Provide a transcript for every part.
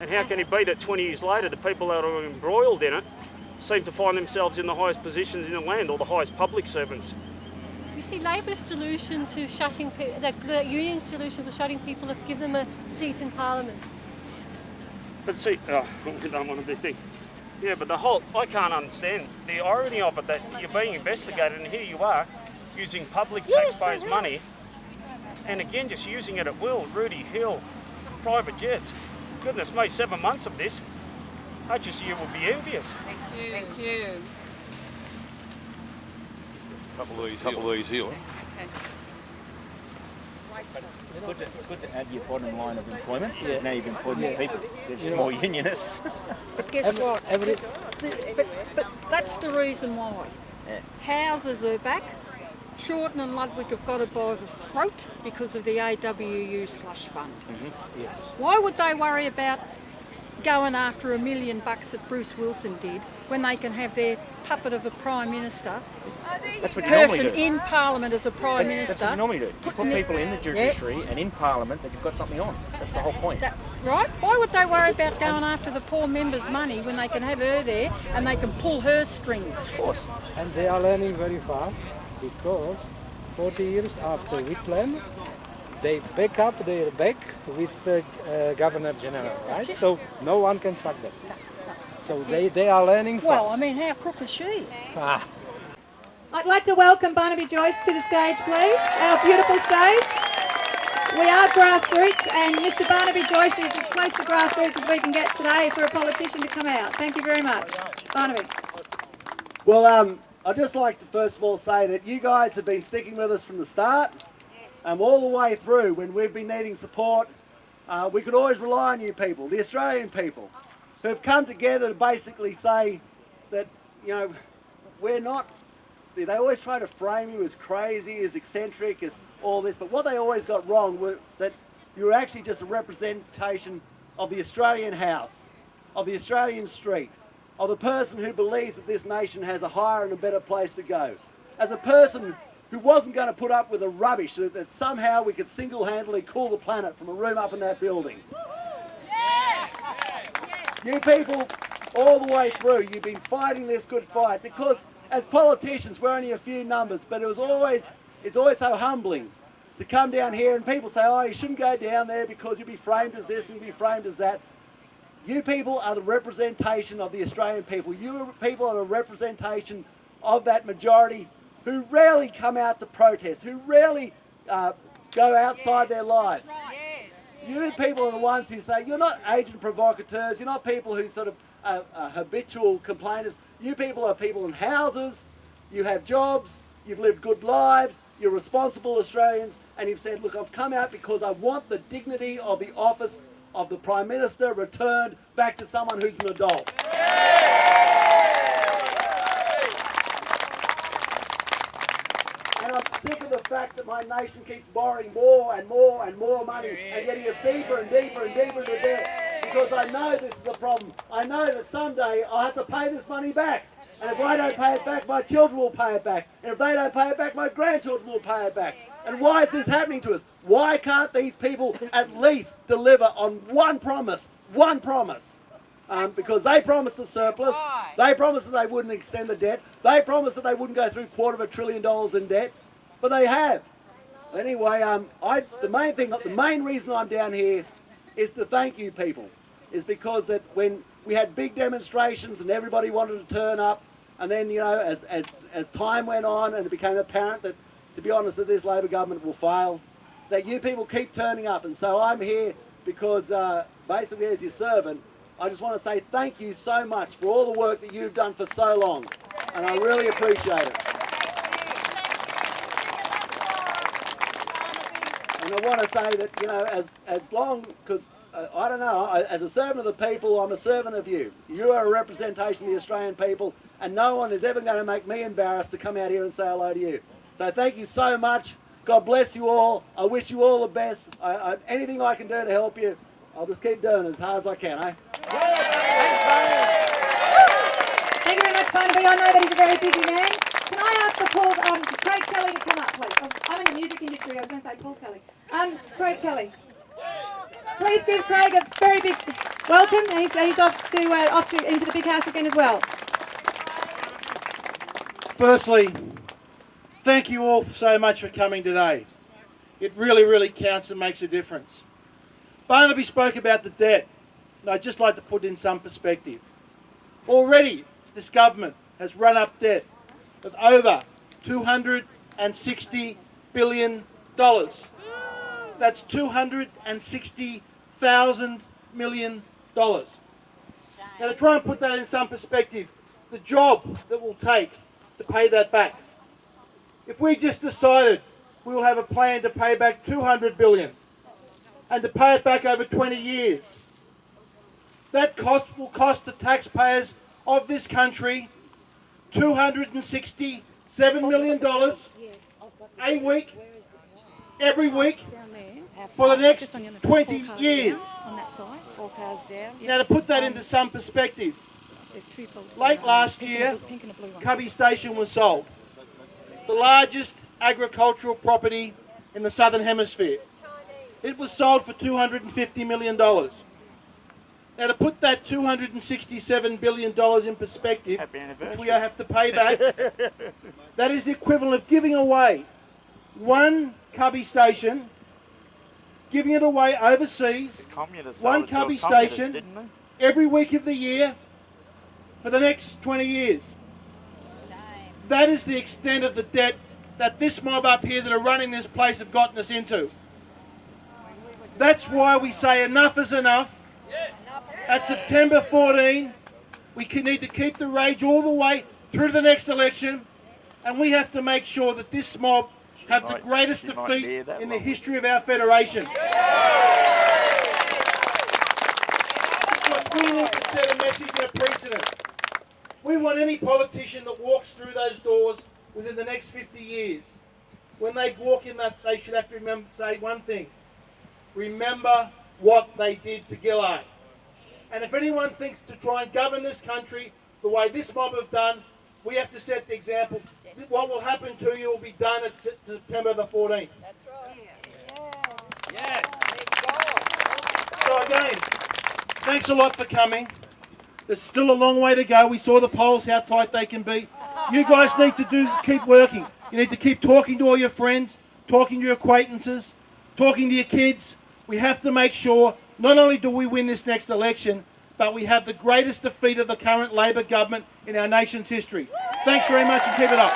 And how can it be that 20 years later, the people that are embroiled in it seem to find themselves in the highest positions in the land, or the highest public servants? You see, Labor's solution to shutting the union's solution for shutting people is give them a seat in Parliament. But see, we don't want a big thing. Yeah, but I can't understand the irony of it, that you're being investigated and here you are using public taxpayers' money, and again just using it at will. Rudy Hill, private jets. Goodness me, 7 months of this. HSU will be envious. Thank you. Thank you. Couple of these here. Okay. It's good to add your bottom line of employment. Yeah. Now you've employed more people. There's more unionists. But guess what? But that's the reason why. Yeah. Houses are back. Shorten and Ludwig have got it by the throat because of the AWU slush fund. Mm-hmm. Yes. Why would they worry about going after $1 million that Bruce Wilson did when they can have their puppet of a Prime Minister, That's what you normally person do. in Parliament as a Prime Minister? That's what you normally do. You put people in the judiciary and in Parliament that you've got something on. That's the whole point. Right? Why would they worry about going after the poor member's money when they can have her there and they can pull her strings? Of course. And they are learning very fast because 40 years after Whitlam, they back up their back with the Governor General, right? So no one can suck them. So they are learning fast. Well, I mean, how crook is she? Ah. I'd like to welcome Barnaby Joyce to the stage, please, our beautiful stage. We are grassroots, and Mr. Barnaby Joyce is as close to grassroots as we can get today for a politician to come out. Thank you very much. Barnaby. Well, I'd just like to first of all say that you guys have been sticking with us from the start, all the way through when we've been needing support. We could always rely on you people, the Australian people, who have come together to basically say that, you know, we're not, they always try to frame you as crazy, as eccentric, as all this, but what they always got wrong was that you're actually just a representation of the Australian house, of the Australian street, of the person who believes that this nation has a higher and a better place to go. As a person who wasn't going to put up with the rubbish that somehow we could single-handedly cool the planet from a room up in that building. Yes! You people, all the way through, you've been fighting this good fight because as politicians, we're only a few numbers, but it's always so humbling to come down here and people say, oh, you shouldn't go down there because you'll be framed as this and you'll be framed as that. You people are the representation of the Australian people. You people are the representation of that majority who rarely come out to protest, who rarely go outside their lives. You people are the ones who say, you're not agent provocateurs, you're not people who sort of habitual complainers. You people are people in houses, you have jobs, you've lived good lives, you're responsible Australians, and you've said, look, I've come out because I want the dignity of the office of the Prime Minister returned back to someone who's an adult. And I'm sick of the fact that my nation keeps borrowing more and more and more money and getting us deeper and deeper and deeper into debt. Because I know this is a problem. I know that someday I'll have to pay this money back. And if I don't pay it back, my children will pay it back. And if they don't pay it back, my grandchildren will pay it back. And why is this happening to us? Why can't these people at least deliver on one promise? One promise. Because they promised the surplus. They promised that they wouldn't extend the debt. They promised that they wouldn't go through $250 billion in debt. But they have. Anyway, the main reason I'm down here is to thank you people. Is because that when we had big demonstrations and everybody wanted to turn up, and then, you know, as time went on and it became apparent that, to be honest, that this Labor government will fail, that you people keep turning up. And so I'm here because basically as your servant, I just want to say thank you so much for all the work that you've done for so long. And I really appreciate it. And I want to say that, you know, as long, because I don't know, as a servant of the people, I'm a servant of you. You are a representation of the Australian people, and no one is ever going to make me embarrassed to come out here and say hello to you. So thank you so much. God bless you all. I wish you all the best. Anything I can do to help you, I'll just keep doing it as hard as I can, eh? Thank you very much, Barnaby. I know that he's a very busy man. Can I ask for Craig Kelly to come up, please? I'm in the music industry. I was going to say Paul Kelly. Craig Kelly. Please give Craig a very big... Welcome, and he's off into the big house again as well. Firstly, thank you all so much for coming today. It really, really counts and makes a difference. Barnaby spoke about the debt, and I'd just like to put in some perspective. Already, this government has run up debt of over $260 billion. That's $260,000 million. Now to try and put that in some perspective, the job that will take to pay that back. If we just decided we will have a plan to pay back $200 billion and to pay it back over 20 years, that cost will cost the taxpayers of this country $267 million a week, every week, for the next 20 years. Now to put that into some perspective, late last year, Cubby Station was sold, the largest agricultural property in the Southern Hemisphere. It was sold for $250 million. Now to put that $267 billion in perspective, which we have to pay back, that is the equivalent of giving away one Cubby Station, giving it away overseas, one Cubby Station, every week of the year, for the next 20 years. That is the extent of the debt that this mob up here that are running this place have gotten us into. That's why we say enough is enough. At September 14, we need to keep the rage all the way through to the next election, and we have to make sure that this mob have the greatest defeat in the history of our federation. Because we need to set a message and a precedent. We want any politician that walks through those doors within the next 50 years, when they walk in, that they should have to say one thing: remember what they did to Gillard. And if anyone thinks to try and govern this country the way this mob have done, we have to set the example. What will happen to you will be done at September the 14th. That's right. Yes. So again, thanks a lot for coming. There's still a long way to go. We saw the polls, how tight they can be. You guys need to keep working. You need to keep talking to all your friends, talking to your acquaintances, talking to your kids. We have to make sure not only do we win this next election, but we have the greatest defeat of the current Labor government in our nation's history. Thanks very much and keep it up.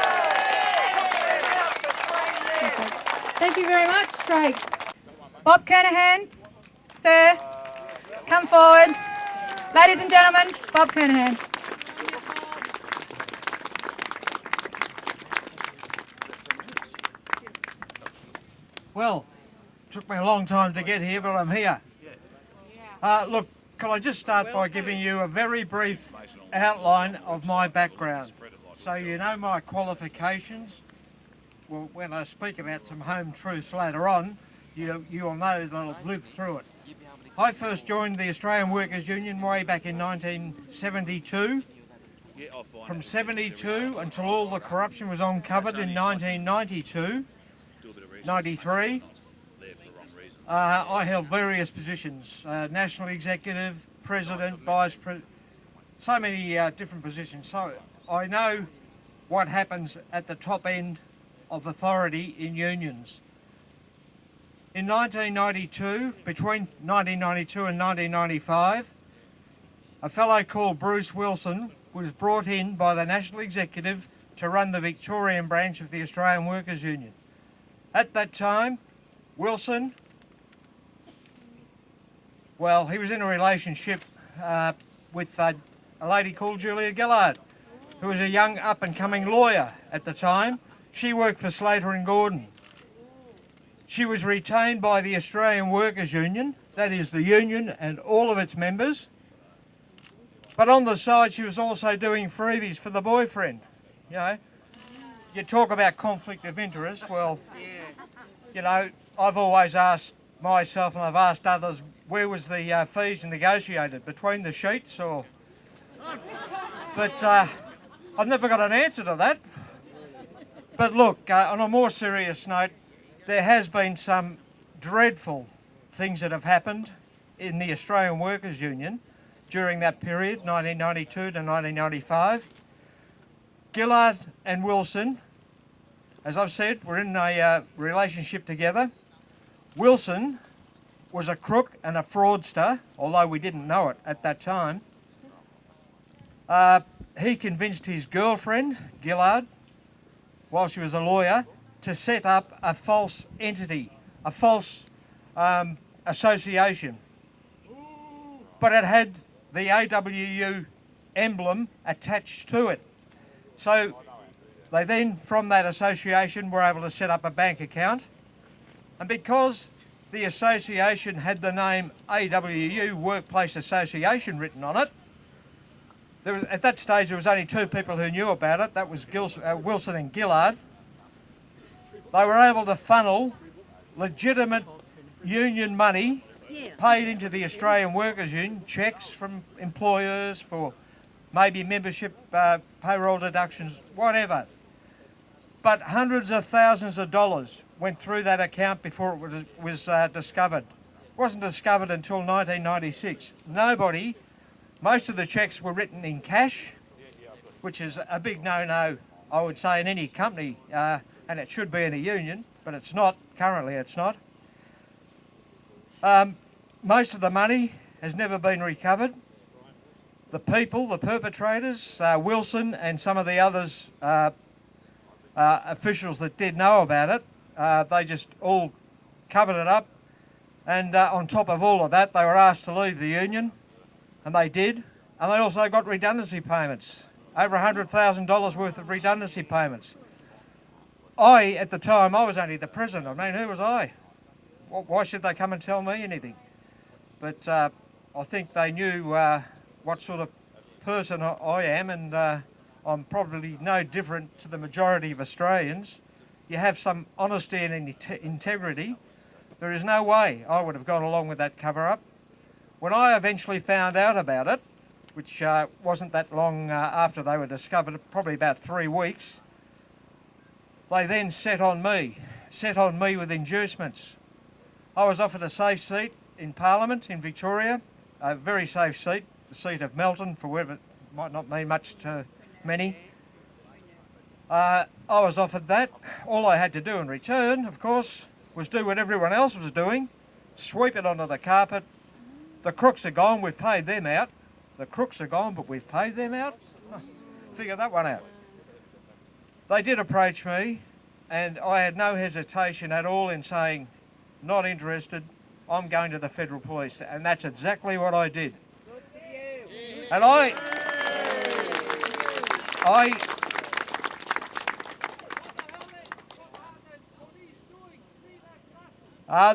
Thank you very much, Craig. Bob Kernohan, sir, come forward. Ladies and gentlemen, Bob Kernohan. Well, it took me a long time to get here, but I'm here. Look, can I just start by giving you a very brief outline of my background, so you know my qualifications. Well, when I speak about some home truths later on, you'll know that I've lived through it. I first joined the Australian Workers' Union way back in 1972. From 72 until all the corruption was uncovered in 1993, I held various positions, national executive, president, vice president, so many different positions. So I know what happens at the top end of authority in unions. In 1992, between 1992 and 1995, a fellow called Bruce Wilson was brought in by the National Executive to run the Victorian branch of the Australian Workers' Union. At that time, Wilson, well, he was in a relationship with a lady called Julia Gillard, who was a young up-and-coming lawyer at the time. She worked for Slater and Gordon. She was retained by the Australian Workers' Union, that is the union and all of its members. But on the side, she was also doing freebies for the boyfriend. You know, you talk about conflict of interest. Well, you know, I've always asked myself, and I've asked others, where was the fees negotiated, between the sheets or... But I've never got an answer to that. But look, on a more serious note, there has been some dreadful things that have happened in the Australian Workers' Union during that period, 1992 to 1995. Gillard and Wilson, as I've said, were in a relationship together. Wilson was a crook and a fraudster, although we didn't know it at that time. He convinced his girlfriend, Gillard, while she was a lawyer, to set up a false entity, a false association. But it had the AWU emblem attached to it. So they then, from that association, were able to set up a bank account. And because the association had the name AWU, Workplace Association, written on it, at that stage there was only two people who knew about it. That was Wilson and Gillard. They were able to funnel legitimate union money paid into the Australian Workers' Union, cheques from employers for maybe membership, payroll deductions, whatever. But hundreds of thousands of dollars went through that account before it was discovered. It wasn't discovered until 1996. Most of the cheques were written in cash, which is a big no-no, I would say, in any company, and it should be in a union, but it's not. Currently it's not. Most of the money has never been recovered. The people, the perpetrators, Wilson and some of the others, officials that did know about it, they just all covered it up. And on top of all of that, they were asked to leave the union, and they did. And they also got redundancy payments, over $100,000 worth of redundancy payments. At the time, I was only the president. I mean, who was I? Why should they come and tell me anything? But I think they knew what sort of person I am, and I'm probably no different to the majority of Australians. You have some honesty and integrity. There is no way I would have gone along with that cover-up. When I eventually found out about it, which wasn't that long after they were discovered, probably about 3 weeks, they then set on me with inducements. I was offered a safe seat in Parliament in Victoria, a very safe seat, the seat of Melton, for whoever, it might not mean much to many. I was offered that. All I had to do in return, of course, was do what everyone else was doing, sweep it onto the carpet. The crooks are gone, we've paid them out. The crooks are gone, but we've paid them out? Figure that one out. They did approach me, and I had no hesitation at all in saying, not interested, I'm going to the Federal Police. And that's exactly what I did. And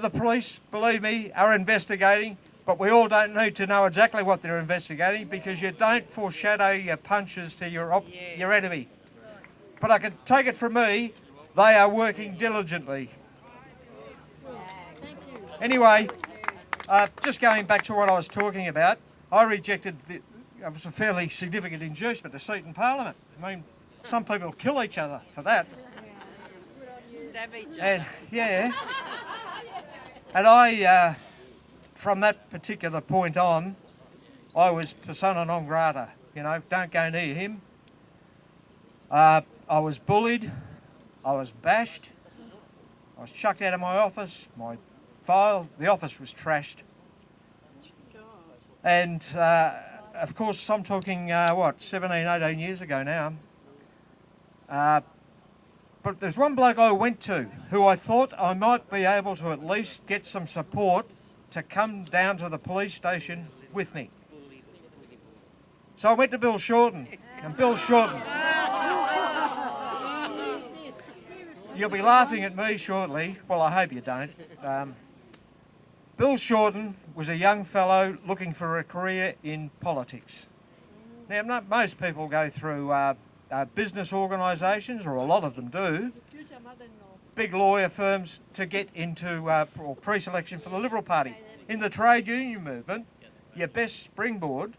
the police, believe me, are investigating, but we all don't need to know exactly what they're investigating, because you don't foreshadow your punches to your enemy. But I can take it from me, they are working diligently. Anyway, just going back to what I was talking about, I rejected it was a fairly significant inducement, a seat in Parliament. I mean, some people kill each other for that. Stab each other. And, yeah. And I, from that particular point on, I was persona non grata. You know, don't go near him. I was bullied. I was bashed. I was chucked out of my office. My file, the office was trashed. And of course, I'm talking, 17, 18 years ago now. But there's one bloke I went to who I thought I might be able to at least get some support to come down to the police station with me. So I went to Bill Shorten, and Bill Shorten, you'll be laughing at me shortly, well I hope you don't. Bill Shorten was a young fellow looking for a career in politics. Now most people go through business organisations, or a lot of them do, big lawyer firms to get into or pre-selection for the Liberal Party. In the trade union movement, your best springboard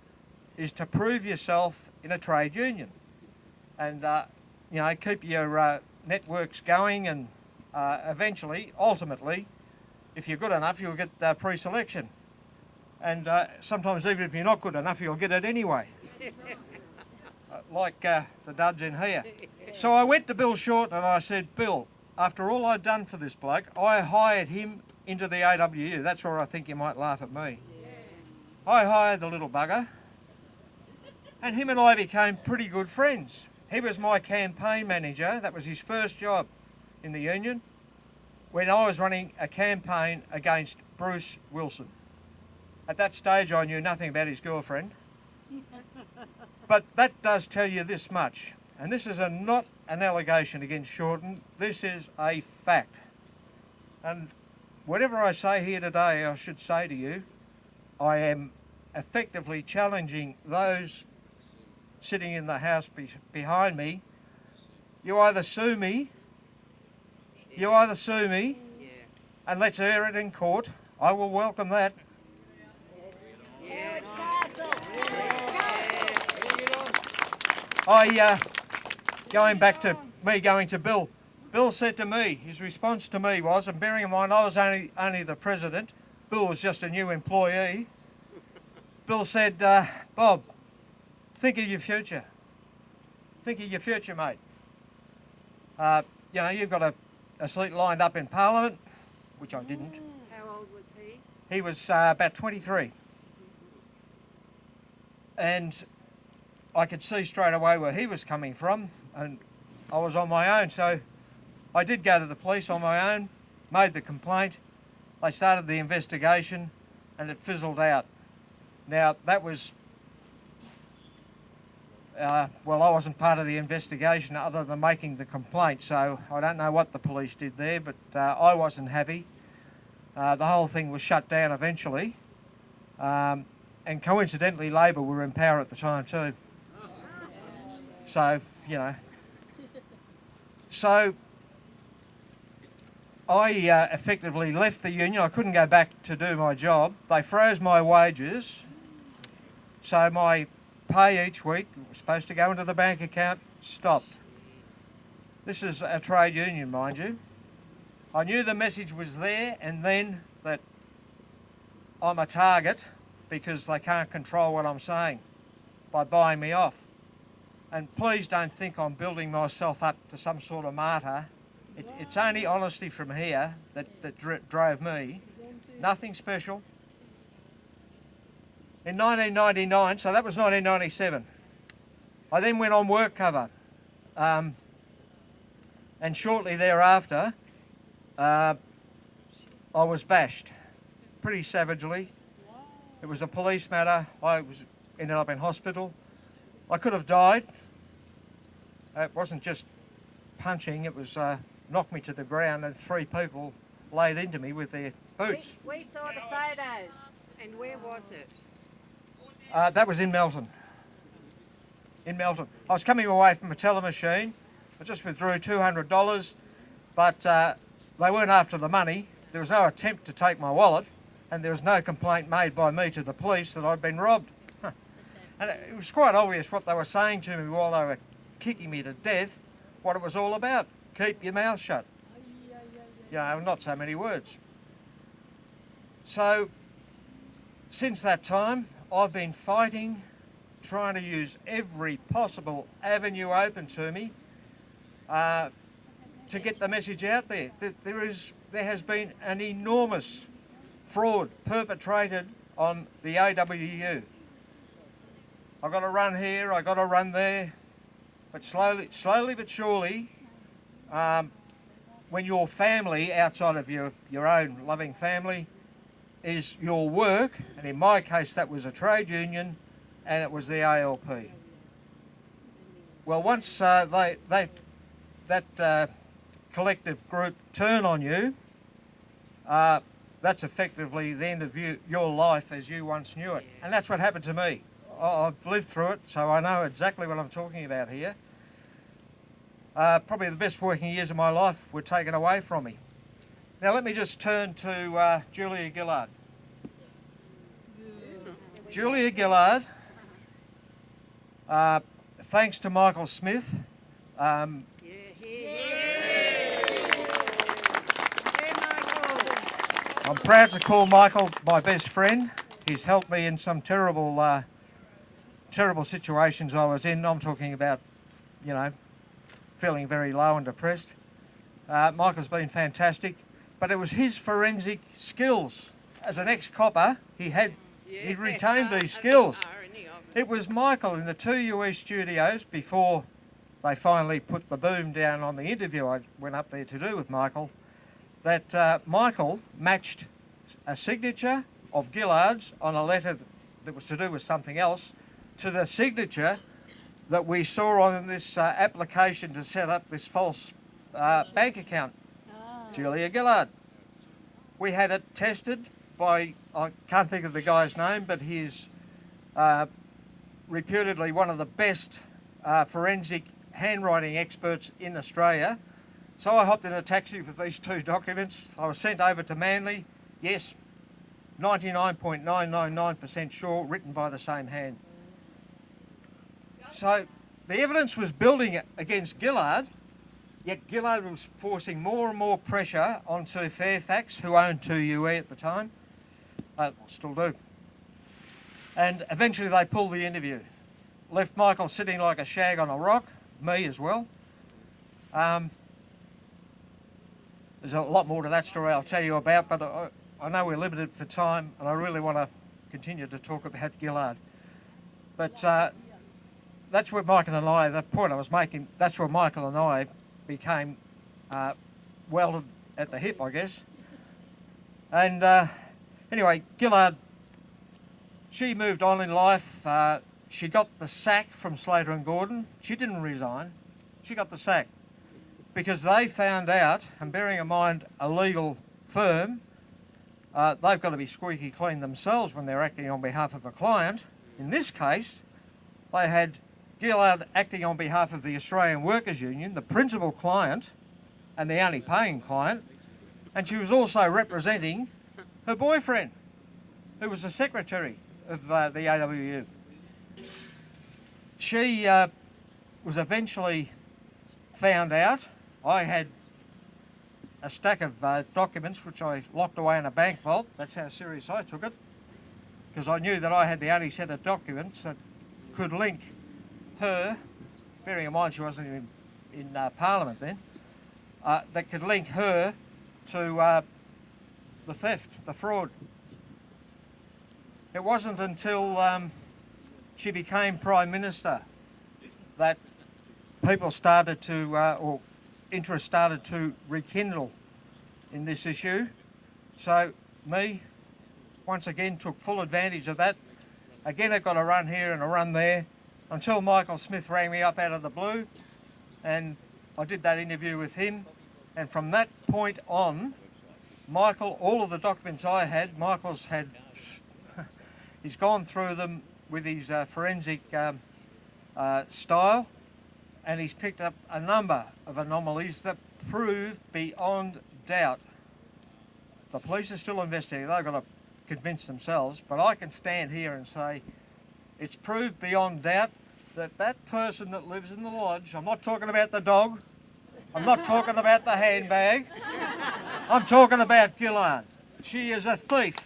is to prove yourself in a trade union, and keep your networks going, and eventually, ultimately, if you're good enough, you'll get pre-selection. And sometimes even if you're not good enough, you'll get it anyway. Like the duds in here. So I went to Bill Shorten and I said, Bill, after all I'd done for this bloke, I hired him into the AWU. That's where I think you might laugh at me. I hired the little bugger, and him and I became pretty good friends. He was my campaign manager. That was his first job in the union when I was running a campaign against Bruce Wilson. At that stage I knew nothing about his girlfriend. But that does tell you this much, and this is not an allegation against Shorten, this is a fact. And whatever I say here today, I should say to you, I am effectively challenging those sitting in the house behind me. You either sue me, and let's hear it in court. I will welcome that. Going back to me going to Bill, Bill said to me, his response to me was, and bearing in mind I was only the president, Bill was just a new employee, Bill said, Bob, think of your future. Think of your future, mate. You know, you've got a seat lined up in Parliament, which I didn't. How old was he? He was about 23. And I could see straight away where he was coming from, and I was on my own. So I did go to the police on my own, made the complaint. They started the investigation, and it fizzled out. Now, that was, well, I wasn't part of the investigation other than making the complaint, so I don't know what the police did there, but I wasn't happy. The whole thing was shut down eventually, and coincidentally Labor were in power at the time too. So, you know. So, I effectively left the union. I couldn't go back to do my job. They froze my wages, so my pay each week was supposed to go into the bank account, stopped. This is a trade union, mind you. I knew the message was there and then that I'm a target because they can't control what I'm saying by buying me off. And please don't think I'm building myself up to some sort of martyr. It's only honesty from here that drove me. Nothing special. In 1999, so that was 1997, I then went on work cover. And shortly thereafter, I was bashed pretty savagely. It was a police matter. Ended up in hospital. I could have died. It wasn't just punching, it was knocked me to the ground and 3 people laid into me with their boots. We saw the photos. And where was it? That was in Melton. In Melton. I was coming away from a teller machine. I just withdrew $200, but they weren't after the money. There was no attempt to take my wallet, and there was no complaint made by me to the police that I'd been robbed. And it was quite obvious what they were saying to me while they were kicking me to death, what it was all about. Keep your mouth shut. You know, not so many words. So, since that time, I've been fighting, trying to use every possible avenue open to me to get the message out there. There has been an enormous fraud perpetrated on the AWU. I've got to run here, I've got to run there, but slowly but surely, when your family, outside of your own loving family, is your work, and in my case that was a trade union, and it was the ALP. Well, once that collective group turn on you, that's effectively the end of your life as you once knew it. And that's what happened to me. I've lived through it, so I know exactly what I'm talking about here. Probably the best working years of my life were taken away from me. Now let me just turn to Julia Gillard. Julia Gillard, thanks to Michael Smith, I'm proud to call Michael my best friend. He's helped me in some terrible situations I was in. I'm talking about, you know, feeling very low and depressed. Michael's been fantastic, but it was his forensic skills. As an ex-copper, he'd retained these skills. It was Michael in the 2UE studios, before they finally put the boom down on the interview I went up there to do with Michael, that Michael matched a signature of Gillard's on a letter that was to do with something else to the signature that we saw on this application to set up this false bank account, Julia Gillard. We had it tested by, I can't think of the guy's name, but he's reputedly one of the best forensic handwriting experts in Australia. So I hopped in a taxi with these two documents. I was sent over to Manly. Yes, 99.999% sure, written by the same hand. So the evidence was building against Gillard, yet Gillard was forcing more and more pressure onto Fairfax, who owned 2UE at the time, still do. And eventually they pulled the interview. Left Michael sitting like a shag on a rock, me as well. There's a lot more to that story I'll tell you about, but I know we're limited for time, and I really want to continue to talk about Gillard. But that's where Michael and I, the point I was making, that's where Michael and I became welded at the hip, I guess. And anyway, Gillard, she moved on in life. She got the sack from Slater and Gordon. She didn't resign. She got the sack because they found out, and bearing in mind a legal firm, they've got to be squeaky clean themselves when they're acting on behalf of a client. In this case, they had Gillard acting on behalf of the Australian Workers Union, the principal client and the only paying client, and she was also representing her boyfriend, who was the secretary of the AWU. She was eventually found out. I had a stack of documents which I locked away in a bank vault. That's how serious I took it, because I knew that I had the only set of documents that could link her, bearing in mind she wasn't in Parliament then, that could link her to the theft, the fraud. It wasn't until she became Prime Minister that people started to, or interest started to rekindle in this issue. So me, once again, took full advantage of that. Again, I got a run here and a run there until Michael Smith rang me up out of the blue, and I did that interview with him. And from that point on, Michael, all of the documents I had, Michael's had, he's gone through them with his forensic style, and he's picked up a number of anomalies that prove beyond doubt. The police are still investigating, they've got to convince themselves, but I can stand here and say it's proved beyond doubt that that person that lives in the lodge, I'm not talking about the dog, I'm not talking about the handbag, I'm talking about Gillard. She is a thief.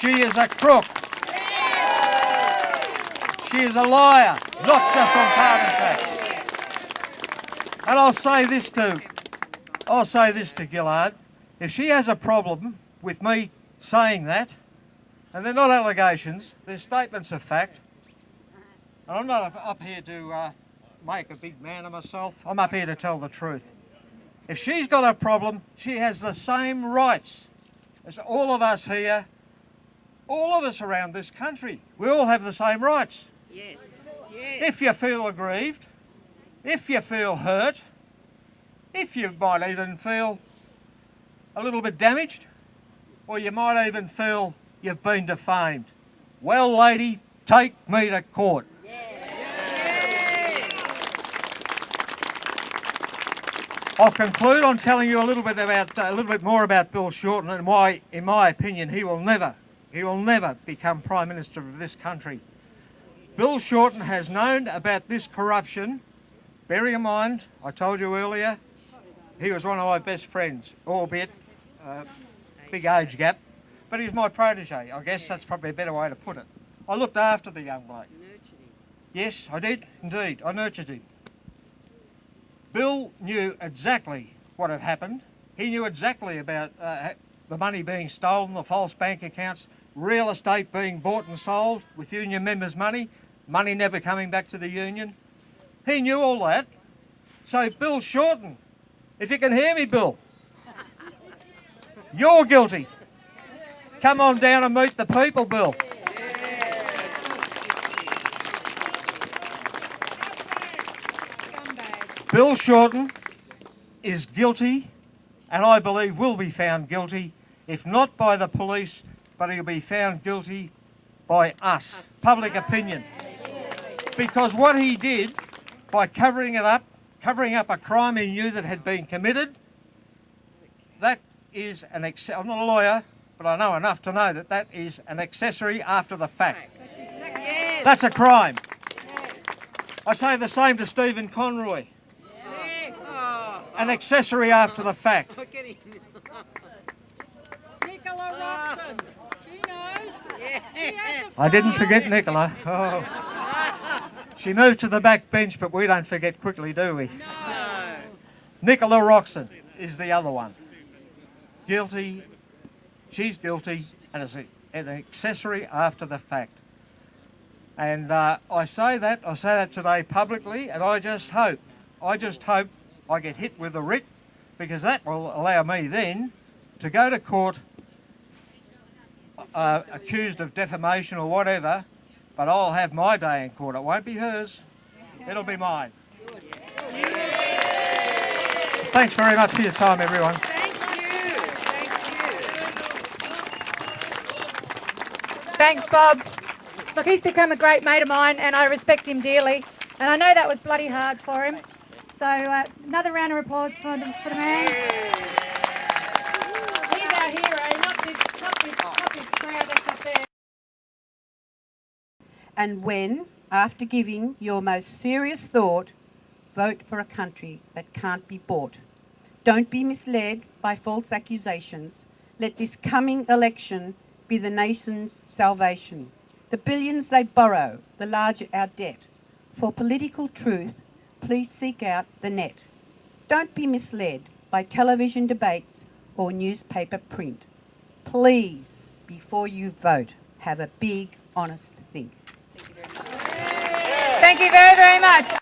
She is a crook. She is a liar, not just on carbon tax. And I'll say this to Gillard, if she has a problem with me saying that, and they're not allegations, they're statements of fact, and I'm not up here to make a big man of myself, I'm up here to tell the truth. If she's got a problem, she has the same rights as all of us here, all of us around this country. We all have the same rights. Yes. If you feel aggrieved, if you feel hurt, if you might even feel a little bit damaged, or you might even feel you've been defamed. Well, lady, take me to court. I'll conclude on telling you a little bit more about Bill Shorten and why, in my opinion, he will never become Prime Minister of this country. Bill Shorten has known about this corruption. Bearing in mind, I told you earlier, he was one of my best friends, albeit big age gap, but he's my protege. I guess that's probably a better way to put it. I looked after the young bloke. Yes, I did, indeed. I nurtured him. Bill knew exactly what had happened. He knew exactly about the money being stolen, the false bank accounts, real estate being bought and sold with union members' money, money never coming back to the union. He knew all that. So Bill Shorten, if you can hear me, Bill, you're guilty. Come on down and meet the people, Bill. Bill Shorten is guilty, and I believe will be found guilty, if not by the police, but he'll be found guilty by us, public opinion. Because what he did by covering up a crime he knew that had been committed, that is I'm not a lawyer, but I know enough to know that that is an accessory after the fact. That's a crime. I say the same to Stephen Conroy. An accessory after the fact. Nicola Roxon, she knows. I didn't forget Nicola. Oh. She moved to the back bench, but we don't forget quickly, do we? No. Nicola Roxon is the other one. Guilty. She's guilty, and it's an accessory after the fact. And I say that today publicly, and I just hope I get hit with a writ, because that will allow me then to go to court accused of defamation or whatever, but I'll have my day in court. It won't be hers, it'll be mine. Thanks very much for your time, everyone. Thanks, Bob. Look, he's become a great mate of mine and I respect him dearly. And I know that was bloody hard for him. So another round of applause for the man. He's our hero, not this crowd that's up there. And when, after giving your most serious thought, vote for a country that can't be bought. Don't be misled by false accusations. Let this coming election be the nation's salvation. The billions they borrow, the larger our debt. For political truth, please seek out the net. Don't be misled by television debates or newspaper print. Please, before you vote, have a big, honest think. Thank you very, very much.